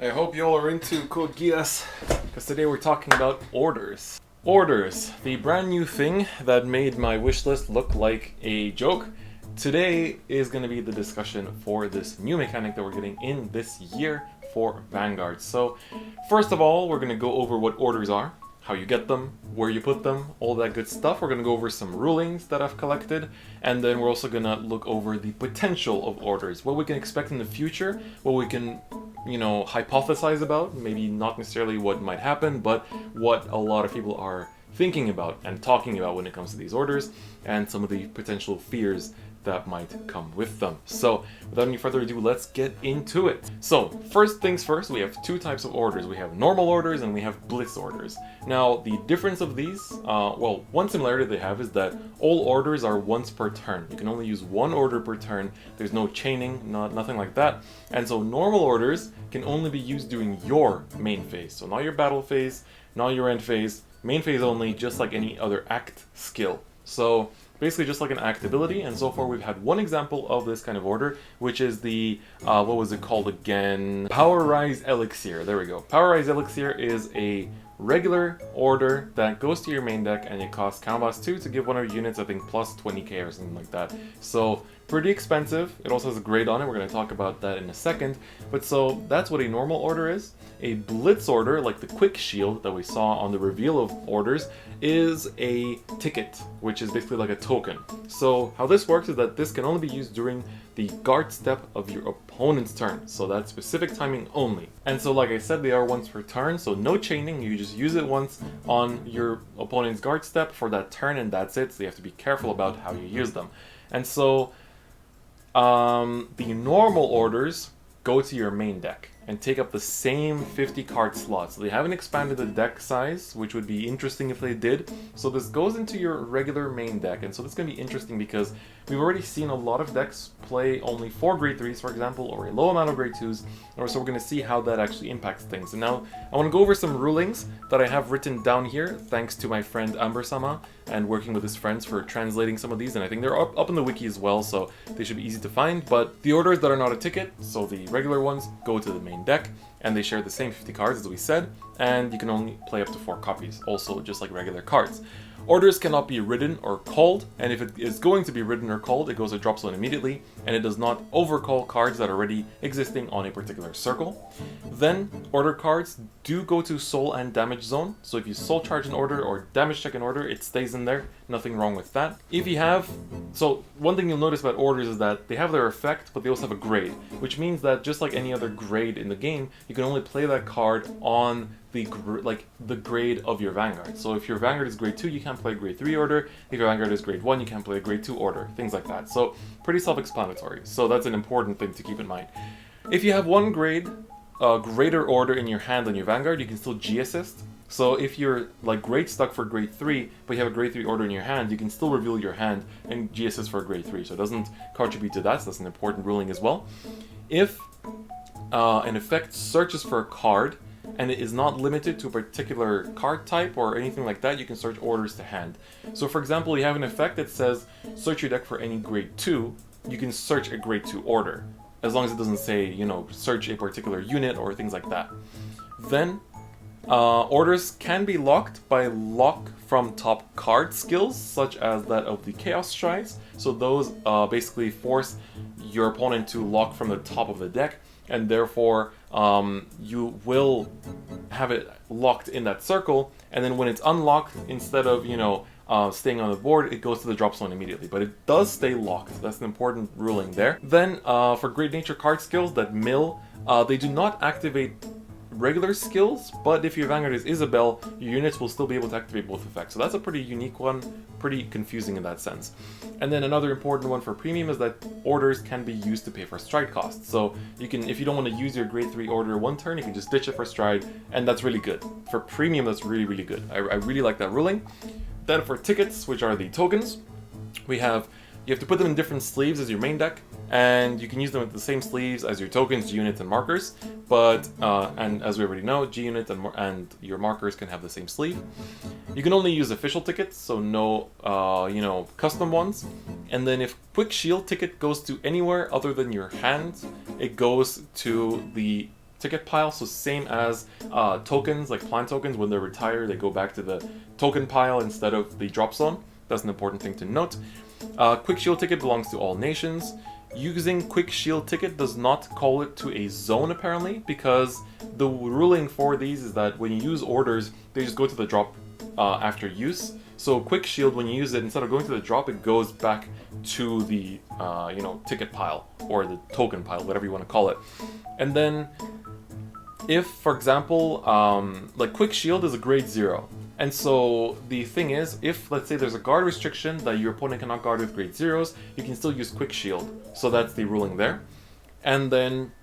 I hope you all are into Code Geass, because today we're talking about orders. Orders, the brand new thing that made my wish list look like a joke. Today is going to be the discussion for this new mechanic that we're getting in this year for Vanguard. So, first of all, we're going to go over what orders are, how you get them, where you put them, all that good stuff. We're going to go over some rulings that I've collected, and then we're also going to look over the potential of orders, what we can expect in the future, what we can hypothesize about, maybe not necessarily what might happen, but what a lot of people are thinking about and talking about when it comes to these orders, and some of the potential fears that might come with them. So, without any further ado, let's get into it. So, first things first, we have two types of orders. We have normal orders and we have blitz orders. Now, the difference of these, one similarity they have is that all orders are once per turn. You can only use one order per turn. There's no chaining, nothing like that. And so, normal orders can only be used during your main phase. So, not your battle phase, not your end phase, main phase only, just like any other act skill. So, basically just like an act ability, and so far we've had one example of this kind of order, which is the, what was it called again? Power Rise Elixir, there we go. Power Rise Elixir is a regular order that goes to your main deck, and it costs Counterblast 2 to give one of your units, I think, plus 20k or something like that. So, pretty expensive. It also has a grade on it, we're going to talk about that in a second. But so, that's what a normal order is. A blitz order, like the quick shield that we saw on the reveal of orders, is a ticket, which is basically like a token. So how this works is that this can only be used during the guard step of your opponent's turn. So that's specific timing only. And so like I said, they are once per turn, so no chaining, you just use it once on your opponent's guard step for that turn, and that's it. So you have to be careful about how you use them. And so the normal orders go to your main deck and take up the same 50 card slot. So they haven't expanded the deck size, which would be interesting if they did. So this goes into your regular main deck, and so this is going to be interesting because we've already seen a lot of decks play only 4 grade 3s, for example, or a low amount of grade 2s, so we're going to see how that actually impacts things. And now I want to go over some rulings that I have written down here, thanks to my friend Amber-sama, and working with his friends for translating some of these, and I think they're up in the wiki as well, so they should be easy to find. But the orders that are not a ticket, so the regular ones, go to the main deck, and they share the same 50 cards as we said, and you can only play up to 4 copies, also just like regular cards. Orders cannot be ridden or called, and if it is going to be ridden or called, it goes to drop zone immediately, and it does not overcall cards that are already existing on a particular circle. Then, order cards do go to soul and damage zone, so if you soul charge an order or damage check an order, it stays in there, nothing wrong with that. If you have, so one thing you'll notice about orders is that they have their effect, but they also have a grade, which means that just like any other grade in the game, you can only play that card on the grade of your Vanguard. So if your Vanguard is grade 2, you can't play a grade 3 order. If your Vanguard is grade 1, you can't play a grade 2 order. Things like that. So pretty self-explanatory. So that's an important thing to keep in mind. If you have one greater order in your hand than your Vanguard, you can still G-assist. So if you're like grade stuck for grade 3, but you have a grade 3 order in your hand, you can still reveal your hand and G-assist for a grade 3. So it doesn't contribute to that, so that's an important ruling as well. If an effect searches for a card, and it is not limited to a particular card type or anything like that, you can search orders to hand. So for example, you have an effect that says, search your deck for any grade 2, you can search a grade 2 order, as long as it doesn't say, search a particular unit or things like that. Then, orders can be locked by lock from top card skills, such as that of the Chaos Strides. So those basically force your opponent to lock from the top of the deck, and therefore you will have it locked in that circle, and then when it's unlocked, instead of staying on the board, it goes to the drop zone immediately, but it does stay locked. That's an important ruling there. Then for Great Nature card skills that mill, they do not activate regular skills, but if your Vanguard is Isabel, your units will still be able to activate both effects. So that's a pretty unique one, pretty confusing in that sense. And then another important one for premium is that orders can be used to pay for stride costs. So you can, if you don't want to use your grade 3 order one turn, you can just ditch it for stride, and that's really good. For premium, that's really, really good. I really like that ruling. Then for tickets, which are the tokens, you have to put them in different sleeves as your main deck, and you can use them with the same sleeves as your tokens, G-units, and markers. But and as we already know, G-units and your markers can have the same sleeve. You can only use official tickets, so no, custom ones. And then if Quick Shield ticket goes to anywhere other than your hand, it goes to the ticket pile, so same as tokens, like plant tokens, when they're retired, they go back to the token pile instead of the drop zone. That's an important thing to note. Quick shield ticket belongs to all nations. Using quick shield ticket does not call it to a zone apparently, because the ruling for these is that when you use orders, they just go to the drop after use. So quick shield, when you use it, instead of going to the drop, it goes back to the ticket pile or the token pile, whatever you want to call it. And then if, for example, like quick shield is a grade 0. And so the thing is, if let's say there's a guard restriction that your opponent cannot guard with grade 0s, you can still use quick shield. So that's the ruling there. And then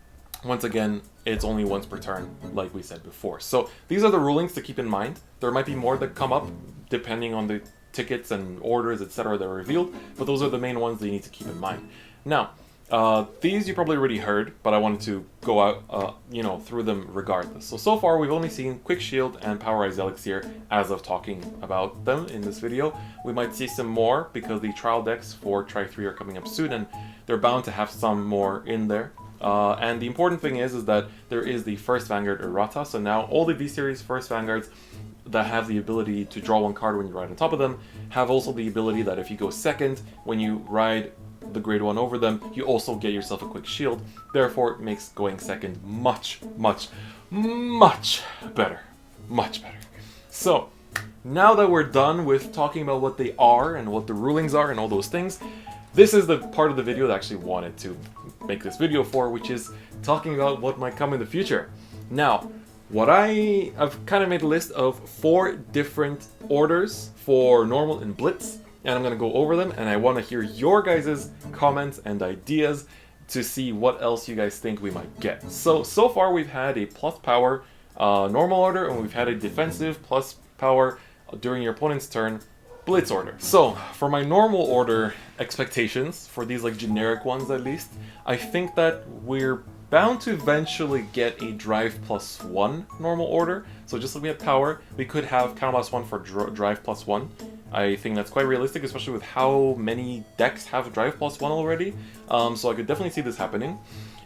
once again, it's only once per turn, like we said before. So these are the rulings to keep in mind. There might be more that come up depending on the tickets and orders, etc. that are revealed, but those are the main ones that you need to keep in mind. Now, these you probably already heard, but I wanted to go out, through them regardless. So far we've only seen Quick Shield and Powerized Elixir as of talking about them in this video. We might see some more because the trial decks for Tri 3 are coming up soon, and they're bound to have some more in there. And the important thing is that there is the first Vanguard errata, so now all the V-Series first Vanguards that have the ability to draw one card when you ride on top of them have also the ability that if you go second, when you ride the grade 1 over them, you also get yourself a quick shield. Therefore, it makes going second much, much, much better. Much better. So, now that we're done with talking about what they are and what the rulings are and all those things, this is the part of the video that I actually wanted to make this video for, which is talking about what might come in the future. Now, I've kind of made a list of 4 different orders for Normal and Blitz, and I'm going to go over them, and I want to hear your guys' comments and ideas to see what else you guys think we might get. So far we've had a plus power normal order, and we've had a defensive plus power during your opponent's turn Blitz order. So for my normal order expectations, for these like generic ones at least, I think that we're bound to eventually get a drive plus 1 normal order. So just looking at power, we could have counterblast 1 for drive plus 1. I think that's quite realistic, especially with how many decks have drive plus 1 already. So I could definitely see this happening.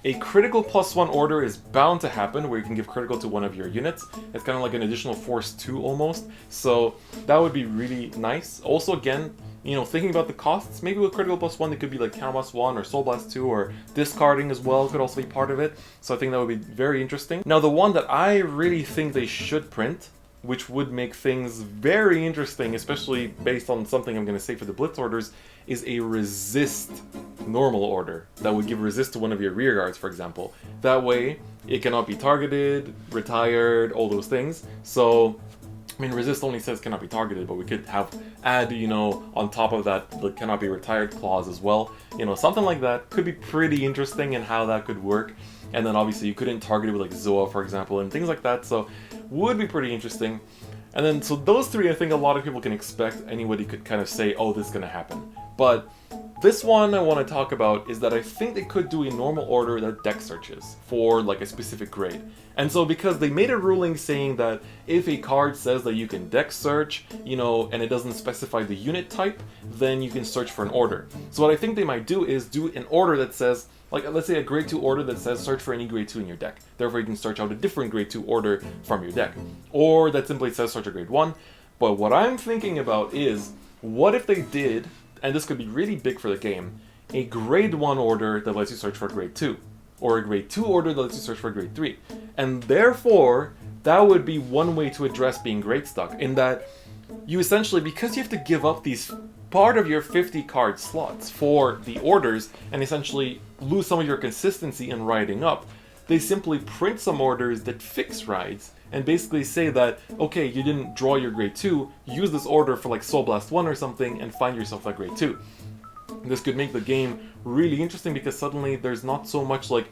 A critical plus 1 order is bound to happen, where you can give critical to one of your units. It's kind of like an additional force 2 almost. So that would be really nice. Also, again, thinking about the costs, maybe with critical plus 1, it could be like counterblast 1 or soul blast 2, or discarding as well could also be part of it. So I think that would be very interesting. Now, the one that I really think they should print, which would make things very interesting, especially based on something I'm going to say for the Blitz orders, is a resist normal order that would give resist to one of your rear guards, for example. That way, it cannot be targeted, retired, all those things. So, I mean, resist only says cannot be targeted, but we could add, on top of that, the cannot be retired clause as well. Something like that could be pretty interesting in how that could work. And then obviously you couldn't target it with like Zoa, for example, and things like that. So would be pretty interesting. And then, so those 3 I think a lot of people can expect. Anybody could kind of say, oh, this is going to happen. But this one I want to talk about is that I think they could do a normal order that deck searches for like a specific grade. And so because they made a ruling saying that if a card says that you can deck search, and it doesn't specify the unit type, then you can search for an order. So what I think they might do is do an order that says, like, let's say a grade 2 order that says search for any grade 2 in your deck. Therefore, you can search out a different grade 2 order from your deck. Or that simply says search a grade 1. But what I'm thinking about is, what if they did, and this could be really big for the game, a grade 1 order that lets you search for grade 2. Or a grade 2 order that lets you search for grade 3. And therefore, that would be one way to address being grade stuck, in that you essentially, because you have to give up these part of your 50 card slots for the orders and essentially lose some of your consistency in riding up, they simply print some orders that fix rides and basically say that, okay, you didn't draw your grade 2, use this order for like Soul Blast 1 or something and find yourself that grade 2. This could make the game really interesting because suddenly there's not so much like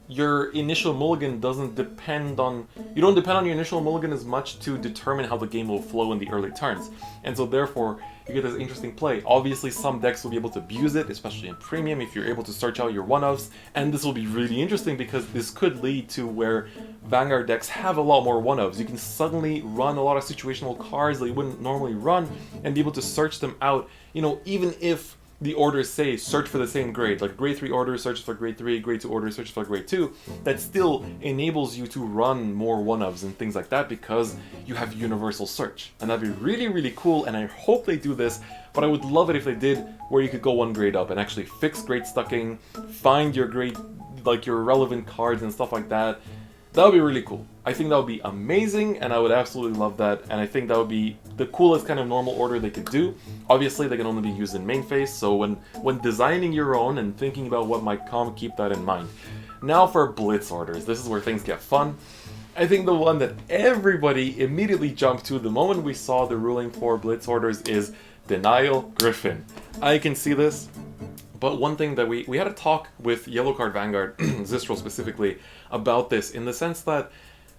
your initial mulligan doesn't depend on, you don't depend on your initial mulligan as much to determine how the game will flow in the early turns. And so therefore, you get this interesting play. Obviously, some decks will be able to abuse it, especially in Premium, if you're able to search out your one-ofs. And this will be really interesting because this could lead to where Vanguard decks have a lot more one-ofs. You can suddenly run a lot of situational cards that you wouldn't normally run and be able to search them out, even if the orders say search for the same grade, like grade 3 order searches for grade 3, grade 2 order searches for grade 2, that still enables you to run more 1-ofs and things like that because you have universal search. And that'd be really, really cool, and I hope they do this, but I would love it if they did where you could go one grade up and actually fix grade stucking, find your grade, like your relevant cards and stuff like that. That would be really cool. I think that would be amazing, and I would absolutely love that, and I think that would be the coolest kind of normal order they could do. Obviously, they can only be used in main phase, so when designing your own and thinking about what might come, keep that in mind. Now for Blitz orders. This is where things get fun. I think the one that everybody immediately jumped to the moment we saw the ruling for Blitz orders is Denial Griffin. I can see this. But one thing that we had a talk with Yellow Card Vanguard, Zistral specifically, about this, in the sense that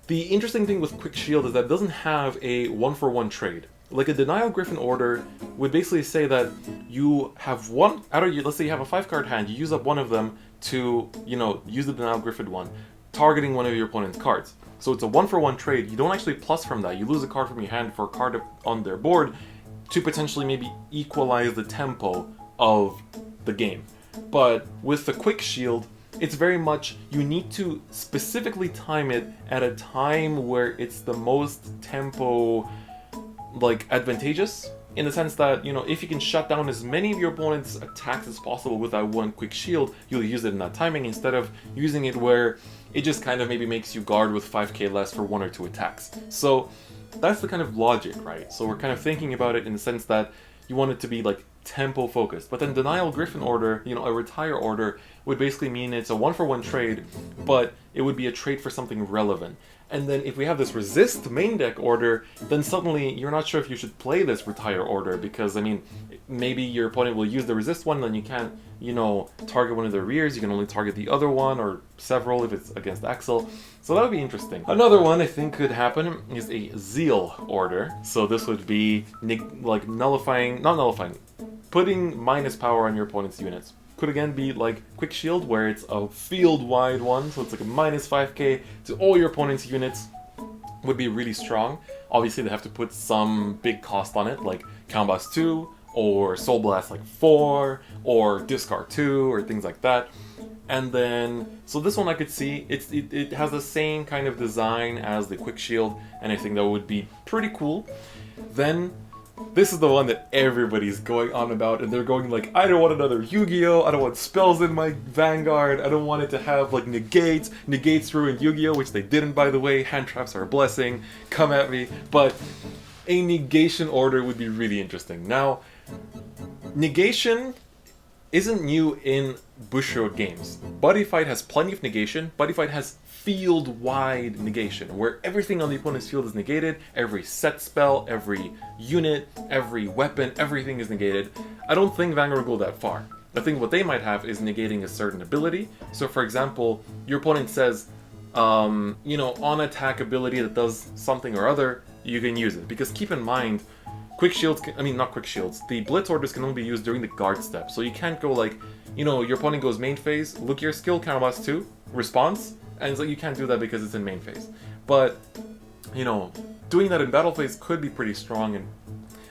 the interesting thing with Quick Shield is that it doesn't have a 1-for-1 trade. Like a Denial Griffin order would basically say that you have one, let's say you have a 5-card hand, you use up one of them to, use the Denial Griffin one, targeting one of your opponent's cards. So it's a 1-for-1 trade. You don't actually plus from that. You lose a card from your hand for a card on their board to potentially maybe equalize the tempo of the game. But with the Quick Shield, it's very much, you need to specifically time it at a time where it's the most tempo, like, advantageous, in the sense that, if you can shut down as many of your opponent's attacks as possible with that one Quick Shield, you'll use it in that timing instead of using it where it just kind of maybe makes you guard with 5k less for 1 or 2 attacks. So that's the kind of logic, right? So we're kind of thinking about it in the sense that you want it to be like tempo focused. But then Denial Griffin order, a retire order, would basically mean it's a 1-for-1 trade, but it would be a trade for something relevant. And then if we have this resist main deck order, then suddenly you're not sure if you should play this retire order, because maybe your opponent will use the resist one, then you can't, target one of the rears, you can only target the other one, or several if it's against Axel. So that would be interesting. Another one I think could happen is a Zeal order. So this would be like putting minus power on your opponent's units. Could again be like Quick Shield, where it's a field-wide one, so it's like a minus 5k to all your opponent's units. Would be really strong. Obviously they have to put some big cost on it, like Counterblast 2, or Soul Blast like 4, or Discard 2, or things like that. And then, so this one I could see, it has the same kind of design as the Quick Shield, and I think that would be pretty cool. Then, this is the one that everybody's going on about, and they're going like, I don't want another Yu-Gi-Oh! I don't want spells in my Vanguard, I don't want it to have like negates. Negates ruined Yu-Gi-Oh! Which they didn't, by the way. Hand traps are a blessing, come at me. But a negation order would be really interesting. Now, negation isn't new in Bushiroad games. DifferentFight has plenty of negation. DifferentFight has field-wide negation, where everything on the opponent's field is negated, every set spell, every unit, every weapon, everything is negated. I don't think Vanguard will go that far. I think what they might have is negating a certain ability. So for example, your opponent says, on attack ability that does something or other, you can use it. Because keep in mind, Quick Shields, not Quick Shields, the Blitz orders can only be used during the guard step. So you can't go like, your opponent goes main phase, look your skill, Counterblast 2, response, and it's like you can't do that because it's in main phase. But, doing that in battle phase could be pretty strong, and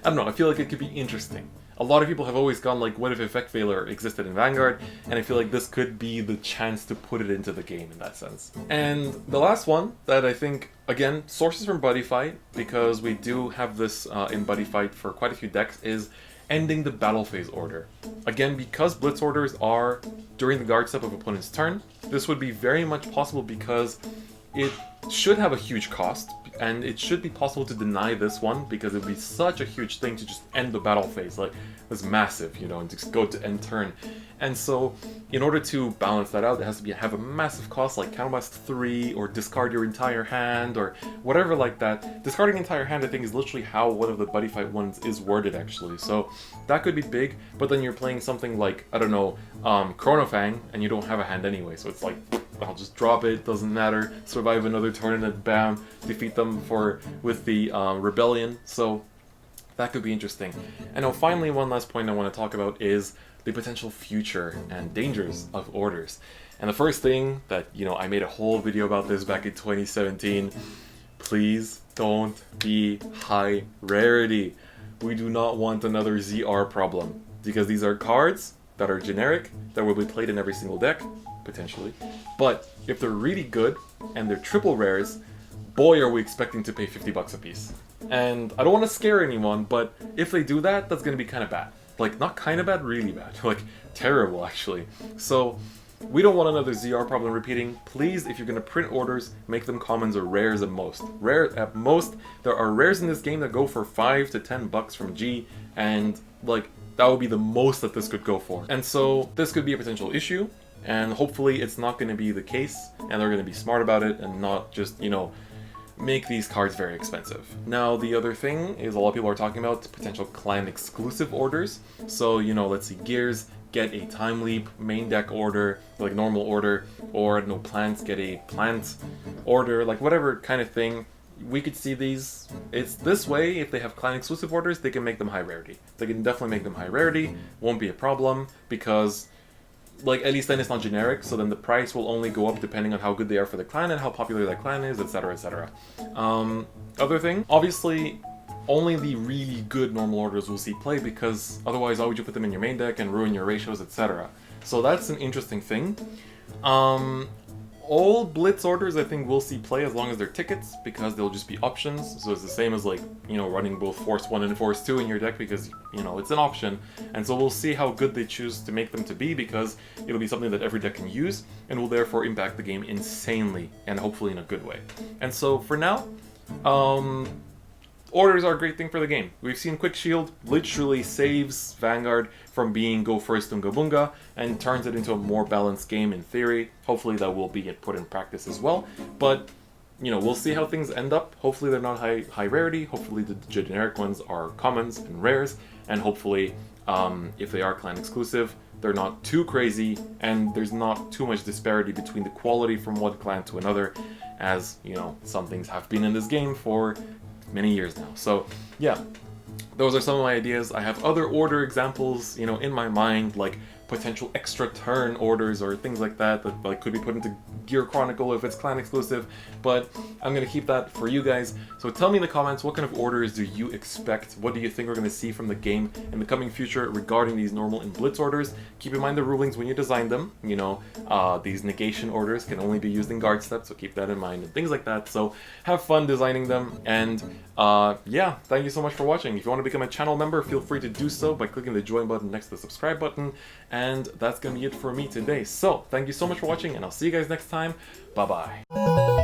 I don't know, I feel like it could be interesting. A lot of people have always gone like, what if Effect Failure existed in Vanguard? And I feel like this could be the chance to put it into the game in that sense. And the last one that I think, again, sources from DifferentFight, because we do have this in DifferentFight for quite a few decks, is ending the battle phase order. Again, because Blitz orders are during the guard step of opponent's turn, this would be very much possible because it should have a huge cost, and it should be possible to deny this one because it would be such a huge thing to just end the battle phase. Like, it's massive, and just go to end turn. And so, in order to balance that out, it has to have a massive cost, like Counterblast 3, or discard your entire hand, or whatever like that. Discarding entire hand, I think, is literally how one of the DifferentFight ones is worded, actually. So, that could be big, but then you're playing something like, I don't know, Chronofang, and you don't have a hand anyway, so it's like, I'll just drop it, doesn't matter, survive another turn, and then bam, defeat them with the Rebellion. So, that could be interesting. And now finally, one last point I want to talk about is the potential future and dangers of orders. And the first thing that, I made a whole video about this back in 2017, please don't be high rarity. We do not want another ZR problem. because these are cards that are generic, that will be played in every single deck, potentially. But if they're really good, and they're triple rares, boy are we expecting to pay 50 bucks a piece. And I don't want to scare anyone, but if they do that, that's going to be kind of bad. Like, not kind of bad, really bad. Like, terrible, actually. So, we don't want another ZR problem repeating. Please, if you're going to print orders, make them commons or rares at most. Rare at most. There are rares in this game that go for 5 to 10 bucks from G, and, like, that would be the most that this could go for. And so, this could be a potential issue, and hopefully it's not going to be the case, and they're going to be smart about it, and not just, you know, make these cards very expensive. Now, the other thing is a lot of people are talking about potential clan exclusive orders. So, you know, let's see, Gears get a Time Leap main deck order, like normal order, or no, Plants get a plant order, like whatever kind of thing. We could see these. It's this way, if they have clan exclusive orders, they can make them high rarity. They can definitely make them high rarity, won't be a problem, because like, at least then it's not generic, so then the price will only go up depending on how good they are for the clan and how popular that clan is, etc, etc. Other thing, obviously, only the really good normal orders will see play, because otherwise, why would you put them in your main deck and ruin your ratios, etc. So that's an interesting thing. All Blitz orders, I think, will see play as long as they're tickets, because they'll just be options. So it's the same as, like, you know, running both Force 1 and Force 2 in your deck, because, you know, it's an option. And so we'll see how good they choose to make them to be, because it'll be something that every deck can use, and will therefore impact the game insanely, and hopefully in a good way. And so, for now, orders are a great thing for the game. We've seen Quick Shield literally saves Vanguard from being go first Unga Bunga and turns it into a more balanced game in theory. Hopefully that will be put in practice as well. But, you know, we'll see how things end up. Hopefully they're not high rarity. Hopefully the generic ones are commons and rares. And hopefully, if they are clan exclusive, they're not too crazy and there's not too much disparity between the quality from one clan to another, as, you know, some things have been in this game for many years now. So, yeah, those are some of my ideas. I have other order examples, you know, in my mind, like potential extra turn orders or things like that that like could be put into Gear Chronicle if it's clan exclusive, but I'm gonna keep that for you guys. So tell me in the comments, what kind of orders do you expect? What do you think we're gonna see from the game in the coming future regarding these normal and blitz orders? Keep in mind the rulings when you design them. You know, these negation orders can only be used in guard steps, so keep that in mind and things like that. So have fun designing them, and yeah, thank you so much for watching. If you want to become a channel member, feel free to do so by clicking the join button next to the subscribe button. And that's gonna be it for me today. So thank you so much for watching, and I'll see you guys next time. Bye bye.